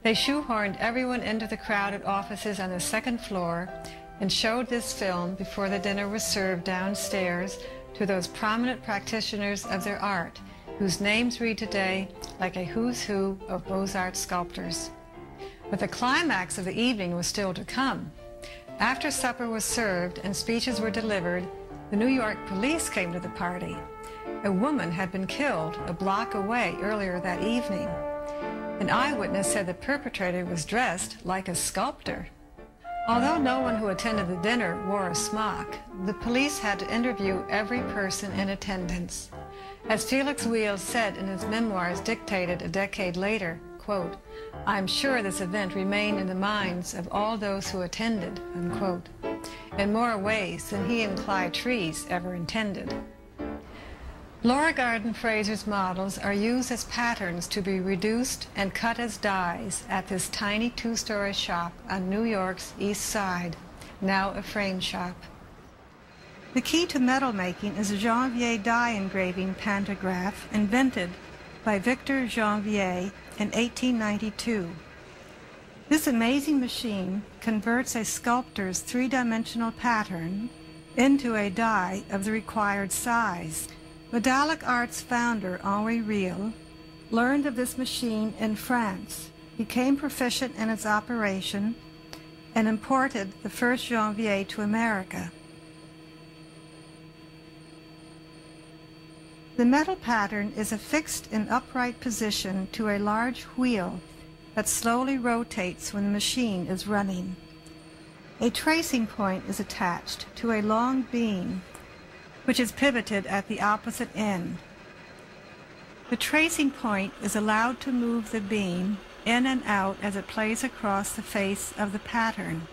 They shoehorned everyone into the crowded offices on the second floor and showed this film before the dinner was served downstairs to those prominent practitioners of their art, whose names read today like a who's who of Beaux-Arts sculptors. But the climax of the evening was still to come. After supper was served and speeches were delivered, the New York police came to the party. A woman had been killed a block away earlier that evening. An eyewitness said the perpetrator was dressed like a sculptor. Although no one who attended the dinner wore a smock, the police had to interview every person in attendance. As Felix Wheel said in his memoirs dictated a decade later, quote, "I'm sure this event remained in the minds of all those who attended," unquote, in more ways than he and Clyde Trees ever intended. Laura Garden Fraser's models are used as patterns to be reduced and cut as dies at this tiny two-story shop on New York's East Side, now a frame shop. The key to metal making is a Janvier die engraving pantograph invented by Victor Janvier in 1892. This amazing machine converts a sculptor's three-dimensional pattern into a die of the required size. Medallic Art's founder, Henri Riel, learned of this machine in France, became proficient in its operation, and imported the first Janvier to America. The metal pattern is affixed in upright position to a large wheel that slowly rotates when the machine is running. A tracing point is attached to a long beam which is pivoted at the opposite end. The tracing point is allowed to move the beam in and out as it plays across the face of the pattern,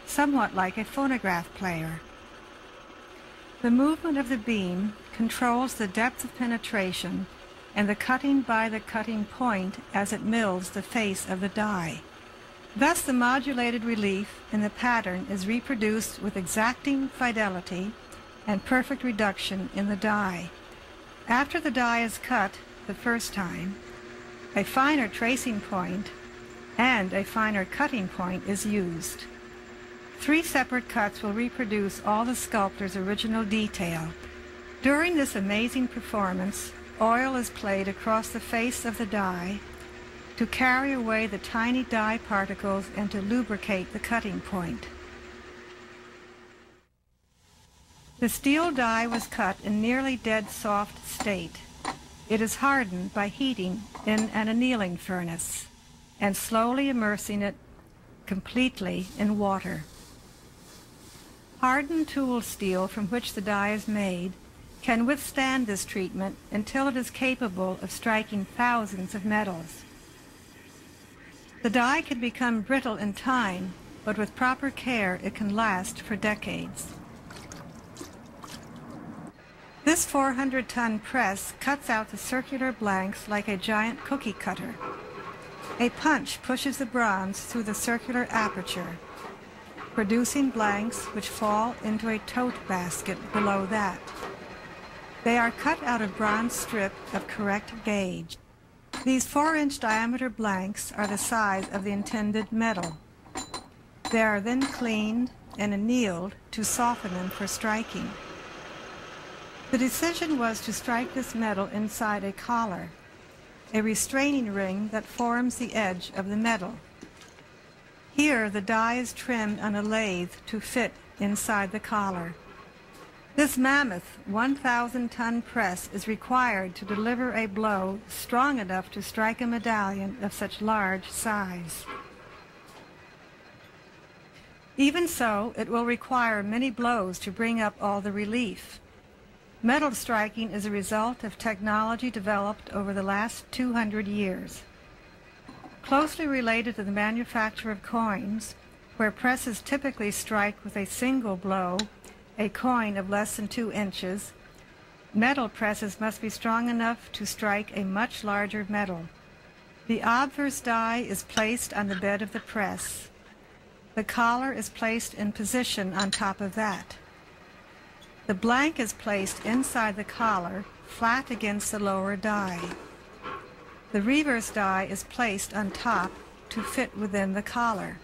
somewhat like a phonograph player. The movement of the beam controls the depth of penetration and the cutting by the cutting point as it mills the face of the die. Thus the modulated relief in the pattern is reproduced with exacting fidelity and perfect reduction in the die. After the die is cut the first time, a finer tracing point and a finer cutting point is used. 3 separate cuts will reproduce all the sculptor's original detail. During this amazing performance, oil is played across the face of the die to carry away the tiny die particles and to lubricate the cutting point. The steel die was cut in nearly dead soft state. It is hardened by heating in an annealing furnace and slowly immersing it completely in water. Hardened tool steel from which the die is made can withstand this treatment until it is capable of striking thousands of metals. The die can become brittle in time, but with proper care it can last for decades. This 400-ton press cuts out the circular blanks like a giant cookie cutter. A punch pushes the bronze through the circular aperture, producing blanks which fall into a tote basket below that. They are cut out of bronze strip of correct gauge. These 4-inch diameter blanks are the size of the intended metal. They are then cleaned and annealed to soften them for striking. The decision was to strike this metal inside a collar, a restraining ring that forms the edge of the metal. Here the die is trimmed on a lathe to fit inside the collar. This mammoth 1,000-ton press is required to deliver a blow strong enough to strike a medallion of such large size. Even so, it will require many blows to bring up all the relief. Metal striking is a result of technology developed over the last 200 years. Closely related to the manufacture of coins, where presses typically strike with a single blow a coin of less than 2 inches, metal presses must be strong enough to strike a much larger metal. The obverse die is placed on the bed of the press. The collar is placed in position on top of that. The blank is placed inside the collar, flat against the lower die. The reverse die is placed on top to fit within the collar.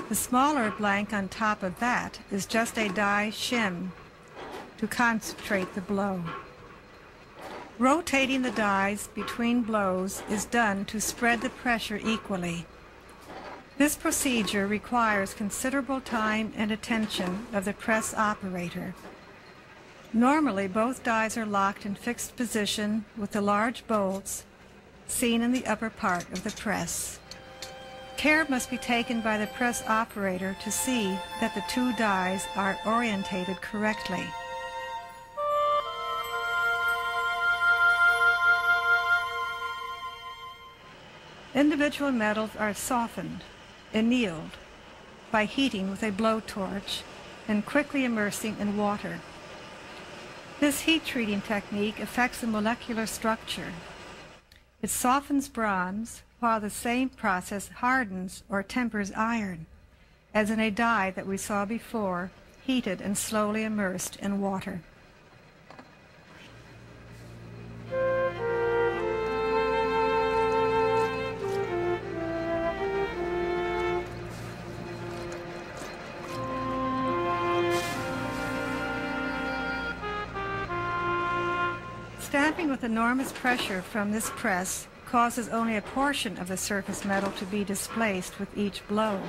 The smaller blank on top of that is just a die shim to concentrate the blow. Rotating the dies between blows is done to spread the pressure equally. This procedure requires considerable time and attention of the press operator. Normally, both dies are locked in fixed position with the large bolts seen in the upper part of the press. Care must be taken by the press operator to see that the two dies are orientated correctly. Individual metals are softened, annealed, by heating with a blowtorch and quickly immersing in water. This heat treating technique affects the molecular structure. It softens bronze, while the same process hardens or tempers iron, as in a die that we saw before, heated and slowly immersed in water. Stamping with enormous pressure from this press causes only a portion of the surface metal to be displaced with each blow.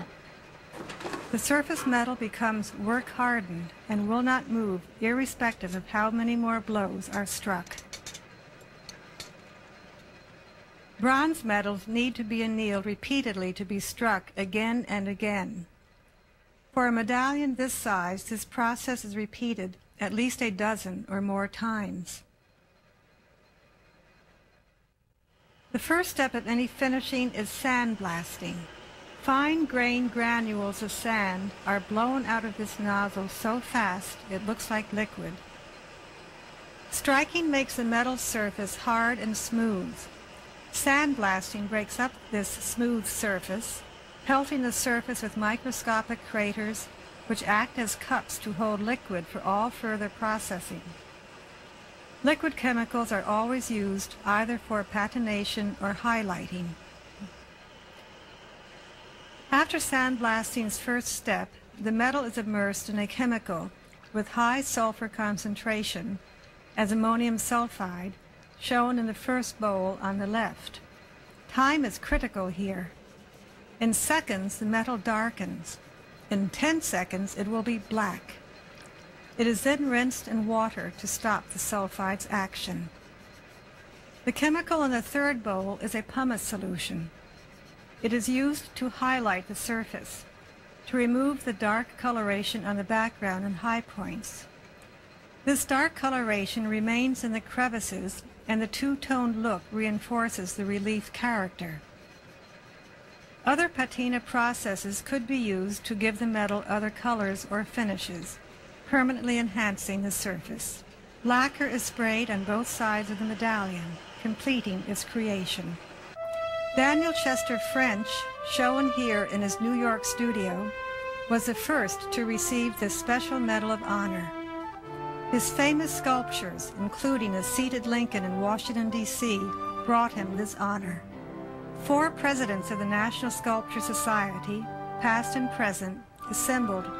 The surface metal becomes work-hardened and will not move irrespective of how many more blows are struck. Bronze metals need to be annealed repeatedly to be struck again and again. For a medallion this size, this process is repeated at least a dozen or more times. The first step of any finishing is sandblasting. Fine-grained granules of sand are blown out of this nozzle so fast it looks like liquid. Striking makes the metal surface hard and smooth. Sandblasting breaks up this smooth surface, pelting the surface with microscopic craters which act as cups to hold liquid for all further processing. Liquid chemicals are always used either for patination or highlighting. After sandblasting's first step, the metal is immersed in a chemical with high sulfur concentration, as ammonium sulfide, shown in the first bowl on the left. Time is critical here. In seconds, the metal darkens. In 10 seconds, it will be black. It is then rinsed in water to stop the sulfide's action. The chemical in the third bowl is a pumice solution. It is used to highlight the surface, to remove the dark coloration on the background and high points. This dark coloration remains in the crevices, and the two-toned look reinforces the relief character. Other patina processes could be used to give the metal other colors or finishes, permanently enhancing the surface. Lacquer is sprayed on both sides of the medallion, completing its creation. Daniel Chester French, shown here in his New York studio, was the first to receive this special Medal of Honor. His famous sculptures, including a seated Lincoln in Washington, D.C., brought him this honor. 4 presidents of the National Sculpture Society, past and present, assembled